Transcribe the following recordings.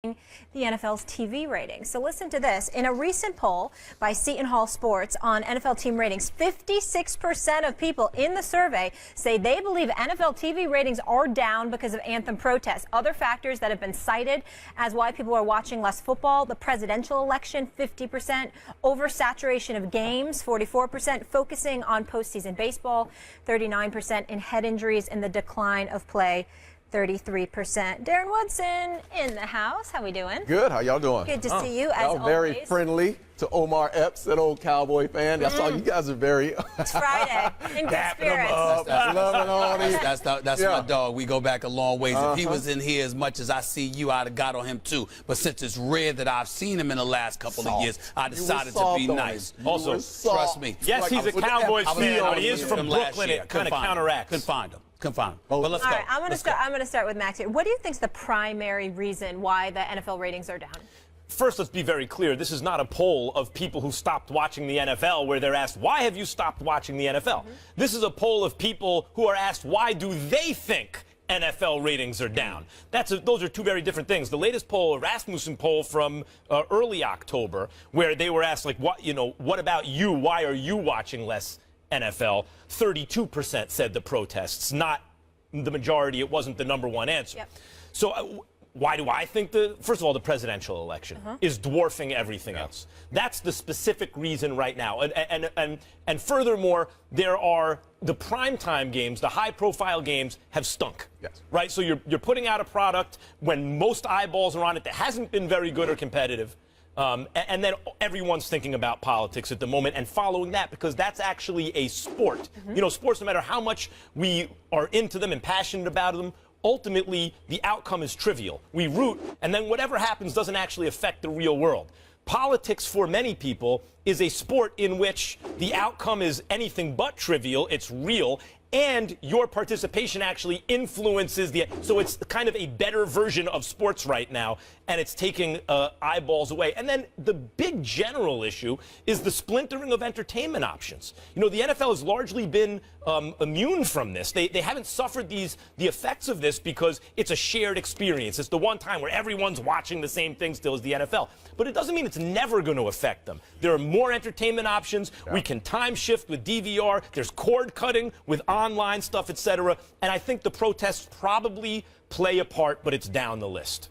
the NFL's TV ratings. So listen to this. In a recent poll by Seton Hall Sports on NFL team ratings, 56% of people in the survey say they believe NFL TV ratings are down because of Anthem protests. Other factors that have been cited as why people are watching less football: the presidential election, 50%, oversaturation of games, 44%, focusing on postseason baseball, 39%, in head injuries and the decline of play, 33%. Darren Woodson in the house. How we doing? Good. How y'all doing? Good to see you, as always. Very friendly to Omar Epps, that old Cowboy fan. I saw you guys are very... It's Friday. In good spirits. That's my dog. We go back a long ways. If he was in here as much as I see you, I'd have got on him too. But since it's rare that I've seen him in the last couple of years, I decided to be nice. Also, trust me. Yes, he's a Cowboys fan, but he is from Brooklyn. It kind of counteracts. Couldn't find him. But let's go. All right, I'm going to start with Max here. What do you think is the primary reason why the NFL ratings are down? First, let's be very clear. This is not a poll of people who stopped watching the NFL where they're asked, why have you stopped watching the NFL? This is a poll of people who are asked, why do they think NFL ratings are down? Those are two very different things. The latest poll, a Rasmussen poll from early October, where they were asked, like, what about you? Why are you watching less NFL? 32% said the protests, not the majority. It wasn't the number one answer. Yep. So why do I think first of all, the presidential election is dwarfing everything else? That's the specific reason right now. And furthermore, there are the primetime games, the high-profile games have stunk. Yes. Right? So you're putting out a product when most eyeballs are on it that hasn't been very good or competitive. And then everyone's thinking about politics at the moment and following that, because that's actually a sport. You know, sports, no matter how much we are into them and passionate about them, ultimately the outcome is trivial. We root, and then whatever happens doesn't actually affect the real world. Politics, for many people, is a sport in which the outcome is anything but trivial. It's real. And your participation actually influences so it's kind of a better version of sports right now, and it's taking eyeballs away. And then the big general issue is the splintering of entertainment options. You know, the NFL has largely been immune from this. They haven't suffered the effects of this because it's a shared experience. It's the one time where everyone's watching the same thing still as the NFL. But it doesn't mean it's never going to affect them. There are more entertainment options. Yeah. We can time shift with DVR. There's cord cutting with online stuff, etc. And I think the protests probably play a part, but it's down the list.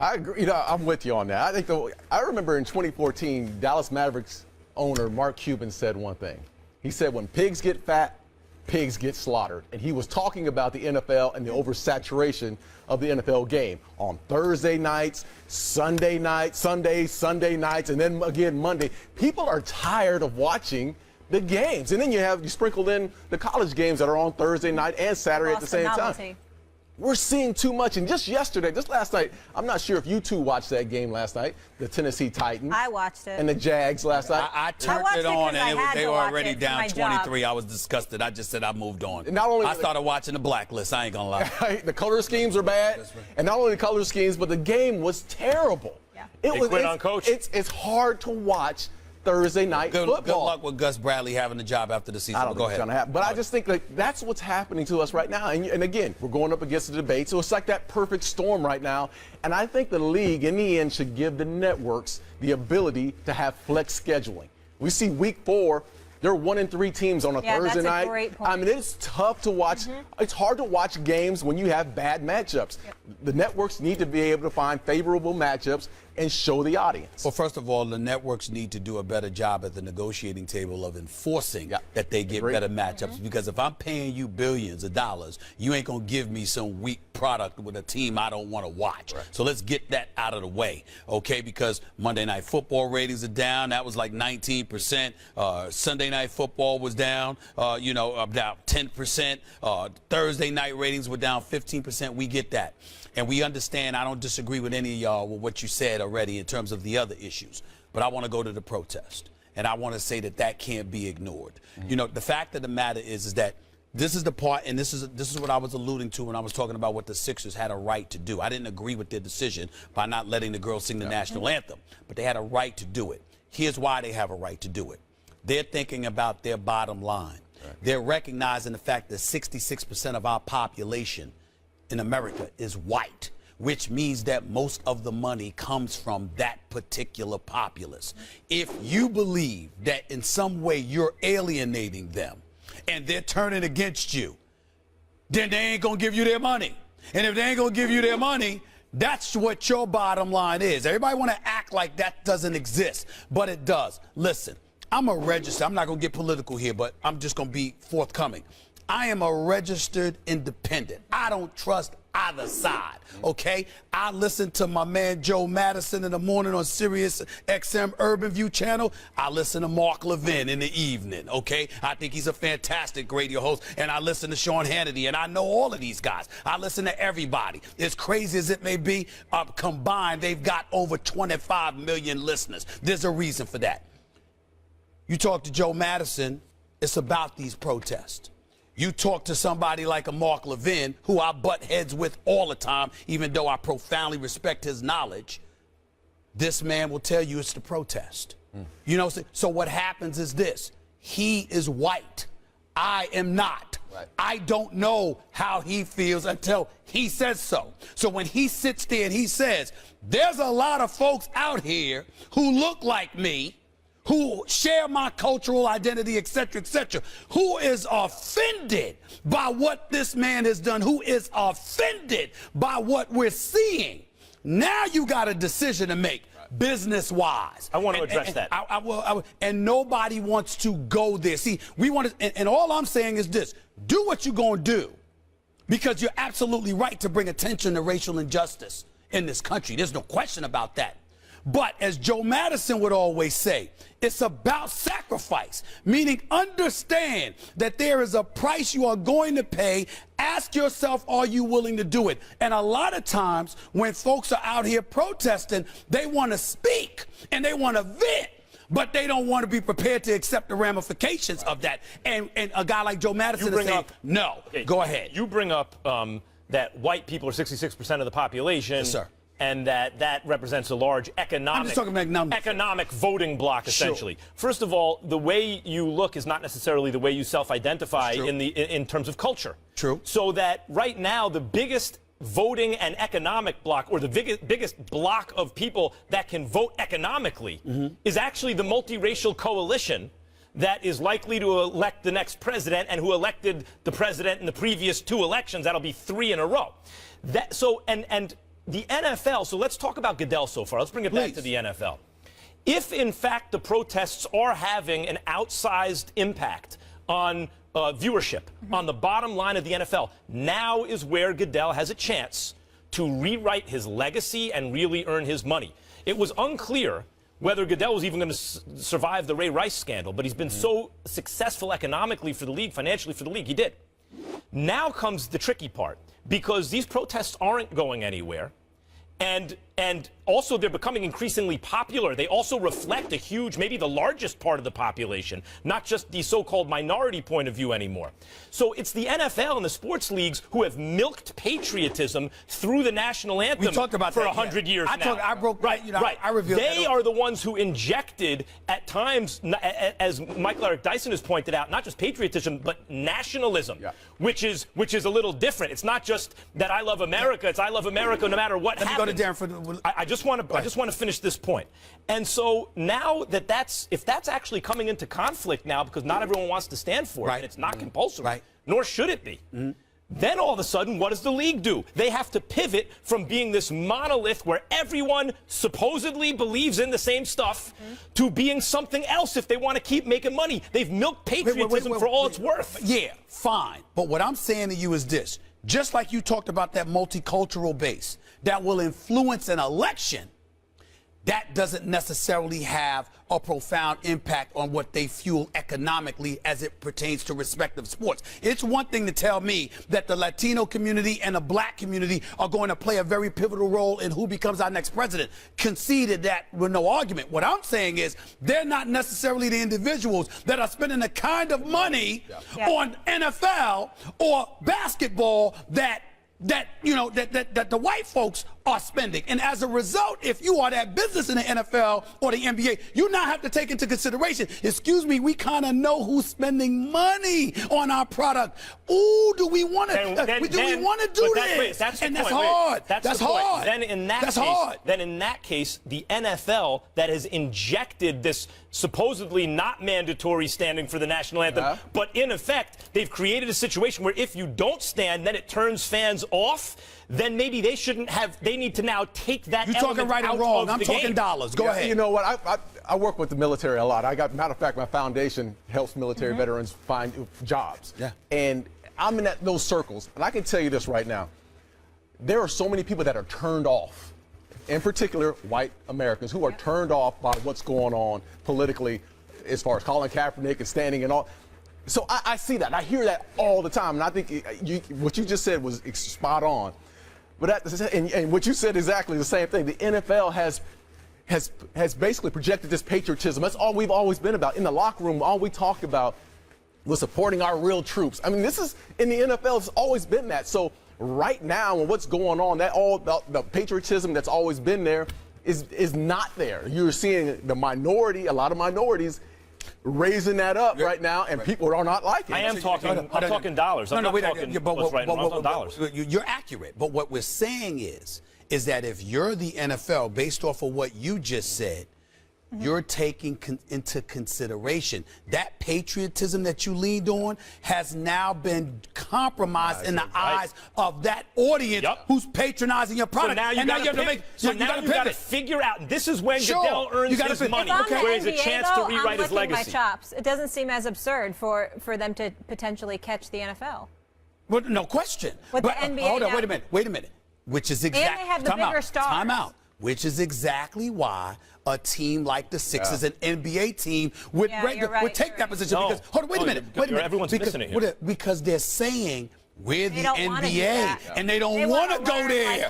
I agree. You know, I'm with you on that. I remember in 2014, Dallas Mavericks owner Mark Cuban said one thing. He said, when pigs get fat, pigs get slaughtered. And he was talking about the NFL and the oversaturation of the NFL game on Thursday nights, Sunday nights, Sunday nights, and then again Monday. People are tired of watching the games. And then you sprinkle in the college games that are on Thursday night and Saturday at the same time. We're seeing too much. And just last night, I'm not sure if you two watched that game last night, the Tennessee Titans. I watched it. And the Jags last night. I turned it on, and they were already down 23. I was disgusted. I just said I moved on. I started watching the Blacklist. I ain't going to lie. The color schemes are bad. Right. And not only the color schemes, but the game was terrible. Yeah. They quit on coach. It's hard to watch Thursday night football. Good luck with Gus Bradley having the job after the season. I don't think it's going to happen. But I just think that's what's happening to us right now. And again, we're going up against the debate. So it's like that perfect storm right now. And I think the league, in the end, should give the networks the ability to have flex scheduling. We see week 4. There are 1 and 3 teams on a Thursday night. That's a great point. I mean, it's tough to watch. It's hard to watch games when you have bad matchups. Yep. The networks need to be able to find favorable matchups and show the audience. Well, first of all, the networks need to do a better job at the negotiating table of enforcing that they get better matchups. Because if I'm paying you billions of dollars, you ain't going to give me some weak product with a team I don't want to watch. Right. So let's get that out of the way, okay? Because Monday Night Football ratings are down. That was like 19%. Sunday Night Football was down, about 10%. Thursday night ratings were down 15%. We get that. And we understand. I don't disagree with any of y'all with what you said already in terms of the other issues. But I want to go to the protest. And I want to say that can't be ignored. You know, the fact of the matter is that this is the part, and this is what I was alluding to when I was talking about what the Sixers had a right to do. I didn't agree with their decision by not letting the girls sing the national anthem. But they had a right to do it. Here's why they have a right to do it. They're thinking about their bottom line. Right. They're recognizing the fact that 66% of our population in America is white. which means that most of the money comes from that particular populace. If you believe that in some way you're alienating them and they're turning against you, then they ain't gonna give you their money. And if they ain't gonna give you their money, that's what your bottom line is. Everybody want to act like that doesn't exist, but it does. Listen, I'm not going to get political here, but I'm just going to be forthcoming. I am a registered independent. I don't trust either side, okay? I listen to my man Joe Madison in the morning on Sirius XM Urban View channel. I listen to Mark Levin in the evening, okay? I think he's a fantastic radio host, and I listen to Sean Hannity, and I know all of these guys. I listen to everybody. As crazy as it may be, combined, they've got over 25 million listeners. There's a reason for that. You talk to Joe Madison, it's about these protests. You talk to somebody like a Mark Levin, who I butt heads with all the time, even though I profoundly respect his knowledge, this man will tell you it's the protest. You know, so what happens is this. He is white. I am not. Right. I don't know how he feels until he says so. So when he sits there and he says, there's a lot of folks out here who look like me, who share my cultural identity, et cetera, who is offended by what this man has done, who is offended by what we're seeing. Now you got a decision to make, business-wise. I want to address that. I will, and nobody wants to go there. See, we want to, and all I'm saying is this, do what you're going to do, because you're absolutely right to bring attention to racial injustice in this country. There's no question about that. But as Joe Madison would always say, it's about sacrifice, meaning understand that there is a price you are going to pay. Ask yourself, are you willing to do it? And a lot of times when folks are out here protesting, they want to speak and they want to vent, but they don't want to be prepared to accept the ramifications of that. And a guy like Joe Madison is saying, no, go ahead. You bring up that white people are 66% of the population. Yes, sir. And that represents a large economic voting bloc, essentially. Sure. First of all, the way you look is not necessarily the way you self-identify in terms of culture. True. So that right now, the biggest voting and economic bloc, or the biggest bloc of people that can vote economically, is actually the multiracial coalition that is likely to elect the next president and who elected the president in the previous 2 elections. That'll be 3 in a row. And the NFL, so let's talk about Goodell so far. Let's bring it back to the NFL. If, in fact, the protests are having an outsized impact on viewership, on the bottom line of the NFL, now is where Goodell has a chance to rewrite his legacy and really earn his money. It was unclear whether Goodell was even going to survive the Ray Rice scandal, but he's been so successful economically for the league, financially for the league, he did. Now comes the tricky part, because these protests aren't going anywhere, and also they're becoming increasingly popular. They also reflect a huge, maybe the largest part of the population, not just the so-called minority point of view anymore. So it's the NFL and the sports leagues who have milked patriotism through the national anthem for 100 years now. I revealed they are the ones who injected, at times, as Michael Eric Dyson has pointed out, not just patriotism, but nationalism, which is a little different. It's not just that I love America, it's I love America no matter what happens. Let me go to Darren for I just want to finish this point. And so now if that's actually coming into conflict now, because not everyone wants to stand for it, and it's not compulsory, nor should it be, then all of a sudden, what does the league do? They have to pivot from being this monolith where everyone supposedly believes in the same stuff to being something else if they want to keep making money. They've milked patriotism for all it's worth. Yeah, fine. But what I'm saying to you is this. Just like you talked about that multicultural base that will influence an election, that doesn't necessarily have a profound impact on what they fuel economically as it pertains to respective sports. It's one thing to tell me that the Latino community and the black community are going to play a very pivotal role in who becomes our next president. Conceded that with no argument. What I'm saying is they're not necessarily the individuals that are spending the kind of money on NFL or basketball that that that the white folks are spending. And as a result, if you are that business in the NFL or the NBA, you now have to take into consideration, excuse me, we kind of know who's spending money on our product. Ooh, do we want to do this? That's and the that's point. hard. That's hard. Point. Then in that case, the NFL that has injected this supposedly not mandatory standing for the national anthem, but in effect, they've created a situation where if you don't stand, then it turns fans off. Then maybe they shouldn't have. They need to now take that. You're talking right and wrong. I'm talking dollars. Go ahead. You know what? I work with the military a lot. Matter of fact, my foundation helps military veterans find jobs. Yeah. And I'm in those circles, and I can tell you this right now: there are so many people that are turned off, in particular white Americans, who are turned off by what's going on politically, as far as Colin Kaepernick and standing and all. So I see that. I hear that all the time, and I think what you just said was spot on. But and what you said exactly the same thing. The NFL has basically projected this patriotism. That's all we've always been about. In the locker room, all we talked about was supporting our real troops. I mean, this is in the NFL. It's always been that. So right now, and what's going on, that all the patriotism that's always been there is not there. You're seeing a lot of minorities raising that up right now, and people are not liking it. I'm talking dollars. I'm not talking what's right and wrong. I'm talking dollars. You're accurate, but what we're saying is that if you're the NFL, based off of what you just said, you're taking into consideration that patriotism that you leaned on has now been compromised in the eyes of that audience who's patronizing your product. So now you got to figure out, and this is when Goodell earns his money, where he has a chance to rewrite his legacy. My chops. It doesn't seem as absurd for them to potentially catch the NFL. Well, no question. But the NBA hold on, wait a minute. Which is exactly. And they have the bigger stars. Time out. Which is exactly why a team like the Sixers, an NBA team, would take that position. Because, hold on, wait a minute. Everyone's missing it here. Because they're saying we're the NBA, and they don't want to go there.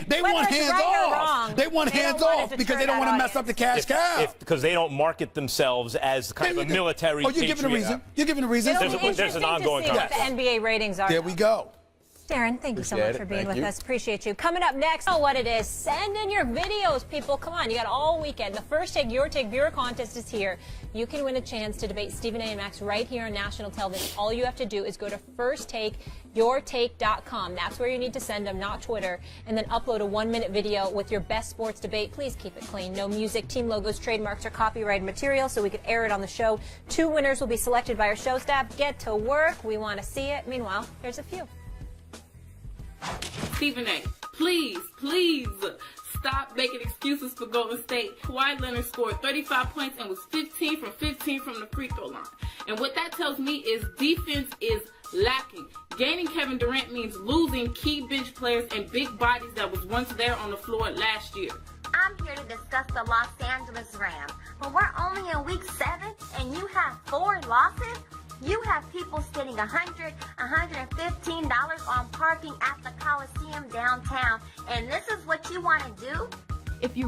They want hands off. They want hands off because they don't want to mess up the cash cow. Because they don't market themselves as kind of a military. Oh, you're giving a reason. You're giving a reason. There's an ongoing conversation. What the NBA ratings are. There we go. Darren, thank you so much for being with us. Appreciate you. Coming up next, know what it is. Send in your videos, people. Come on, you got all weekend. The First Take, Your Take viewer contest is here. You can win a chance to debate Stephen A. and Max right here on national television. All you have to do is go to firsttakeyourtake.com. That's where you need to send them, not Twitter. And then upload a 1-minute video with your best sports debate. Please keep it clean. No music, team logos, trademarks, or copyrighted material so we could air it on the show. 2 winners will be selected by our show staff. Get to work. We want to see it. Meanwhile, here's a few. Stephen A., please stop making excuses for Golden State. Kawhi Leonard scored 35 points and was 15 from the free throw line. And what that tells me is defense is lacking. Gaining Kevin Durant means losing key bench players and big bodies that was once there on the floor last year. I'm here to discuss the Los Angeles Rams, but we're only in week 7 and you have 4 losses? You have people spending $100, $115 on parking at the Coliseum downtown, and this is what you want to do? If you